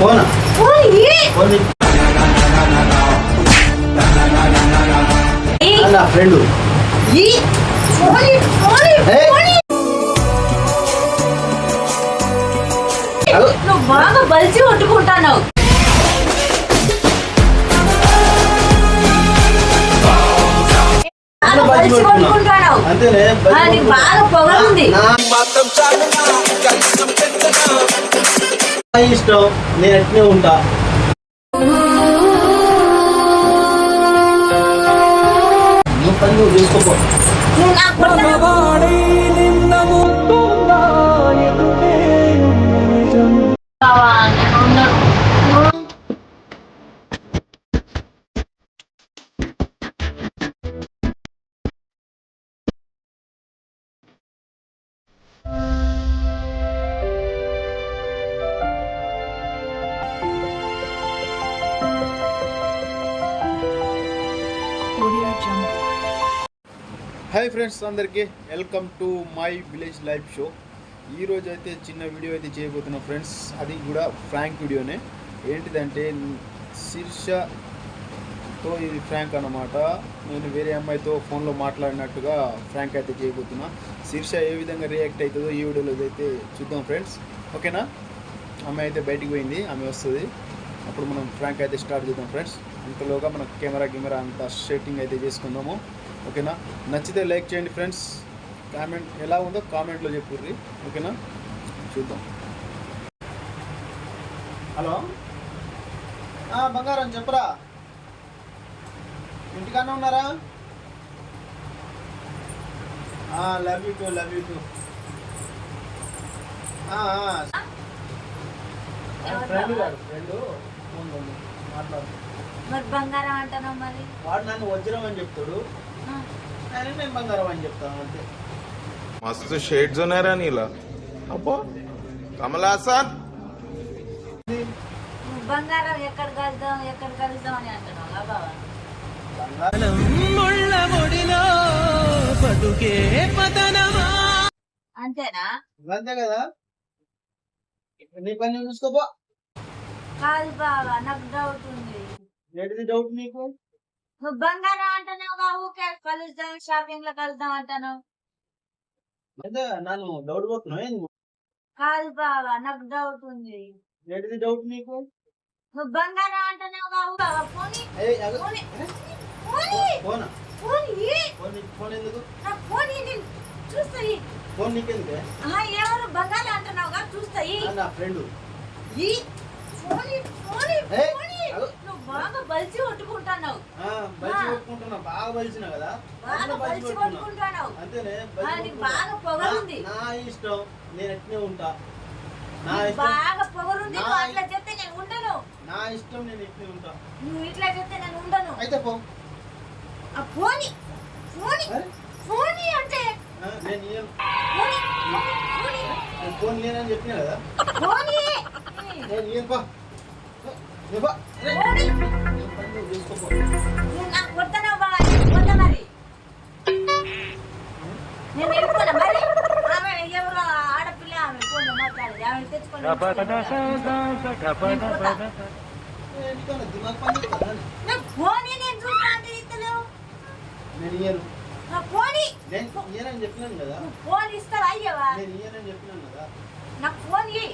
నా ఫ్రెండ్ నువ్వు బాగా బలిసి కొట్టుకుంటావు. బాగా పొగరుంది. ఇష్టం నేను అట్నే ఉంటా. నువ్వు చూసుకోపో. హాయ్ ఫ్రెండ్స్, అందరికీ welcome to my village life show. ఈరోజు అయితే చిన్న వీడియో అయితే చేయబోతున్నా ఫ్రెండ్స్. అది కూడా ఫ్రాంక్ వీడియోనే. ఏంటిదంటే శీర్షతో ఇది ఫ్రాంక్ అన్నమాట. నేను వేరే అమ్మాయితో ఫోన్లో మాట్లాడినట్టుగా ఫ్రాంక్ అయితే చేయబోతున్నా. శీర్ష ఏ విధంగా రియాక్ట్ అవుతుందో ఈ వీడియోలో అయితే చూద్దాం ఫ్రెండ్స్. ఓకేనా? అమ్మాయి అయితే బయటికి పోయింది, ఆమె వస్తుంది, అప్పుడు మనం ఫ్రాంక్ అయితే స్టార్ట్ చేద్దాం ఫ్రెండ్స్. అంతలోగా మన కెమెరా అంతా సెట్టింగ్ అయితే చేసుకుందాము. ఓకేనా? నచ్చితే లైక్ చేయండి ఫ్రెండ్స్. కామెంట్ ఎలా ఉందో కామెంట్లో చెప్పుర్రి. ఓకేనా? చూద్దాం. హలో బంగారం, చెప్పరా? ఇంటికన్నా ఉన్నారా? Love you two. ఫ్రెండ్ మాట్లాడు. మరి బంగారం అంటున్నావు. మరి వాడు నన్ను వజ్రం అని చెప్తాడు, నేను బంగారం అని చెప్తాను అంతే. మస్తు షేడ్స్ ఉన్నారా నీలా? అబ్బో కమలాసన్. బంగారం ఎక్కడ కలుద్దాం అని అంటున్నావు బాబా. అంతేనా? అంతే కదా. నీ పని చూసుకోపో. కాదు బాబా, నాకు డౌట్ ఉంది. ఏంటిది డౌట్ నీకు? నువ్వు బంగారం అంటున్నావు, ఊకే కలుద్దాం, షాపింగ్ లో కలుద్దాం అంటున్నావు. నన్ను డౌట్ పోతున్నావు? కాదు బాబా, నాకు డౌట్ ఉంది. ఏంటిది డౌట్ నీకు? నువ్వు బంగారం అంటున్నావు బాబా. ఫోన్ ఎందుకు? చూస్తాయి. ఫోన్ నీకెందుకే? ఎవరు బంగారం అంటున్నావుగా, చూస్తాయి. నా ఫ్రెండ్. నువ్వు బాగా బలిసి కొట్టుకుంటున్నావు. బాగా బలిసిన కదా. అంతేనే. బాగా పొగరుంది. నా ఇష్టం, నేను ఎట్నే ఉంటా. బాగా పొగరుంది. నువ్వు అట్లా చెప్తే నేను ఉండను. నా ఇష్టం, నేను ఎట్నే ఉంటా. నువ్వు ఇట్లా చెప్తే నేను ఉండను. అయితే పో. ఫోన్ అంటే నేను ఫోన్ లేనని చెప్పినా కదా. నేను ఎడుకున్నా మరి. ఆమె ఎవరో ఆడపిల్ల, ఆమె ఫోన్ మాట్లాడేది, ఆమె తెచ్చుకొని ఫోన్ నేను చూస్తా అంటే ఇస్తలేవు. నేను చెప్పినాను కదా. ఫోన్ ఇస్తావా? అయ్యవా, నేను చెప్పినాను కదా. నాకు ఫోన్ ఇయ్యి.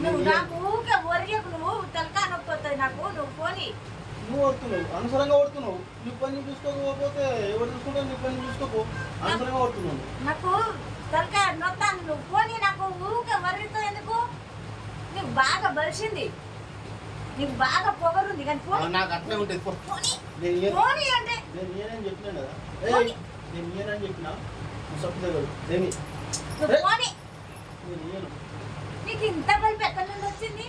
నువ్వు నాకు ఊరికే ఒరియకు, నువ్వు తలకా నొప్పి వస్తుంది నాకు. నువ్వు ఫోన్ ఇయ్యి. నువ్వు వస్తున్నావు, అనవసరంగా వస్తున్నావు. నీ పని చూసుకోకపోతే ఎవరు చూసుకుంటావు? నీ పని చూసుకోపో. అనవసరంగా వస్తున్నావు. నాకు తలకా నొత్తాను. నువ్వు ఫోన్ ఇయ్యి. నాకు ఊరికే వర్రితో ఎందుకు? నీకు బాగా బలిసింది, నీకు బాగా పొగరుంది. కానీ ఫోన్ నాకు అట్లే ఉంటుంది. ఫోన్ అంటే నేను ఏనని చెప్పినాను కదా. నేను ఏనని చెప్పినా సప్పు దగ్గర నేను నీకు ఇంత బలిపి ఎక్కడి నుండి వచ్చింది?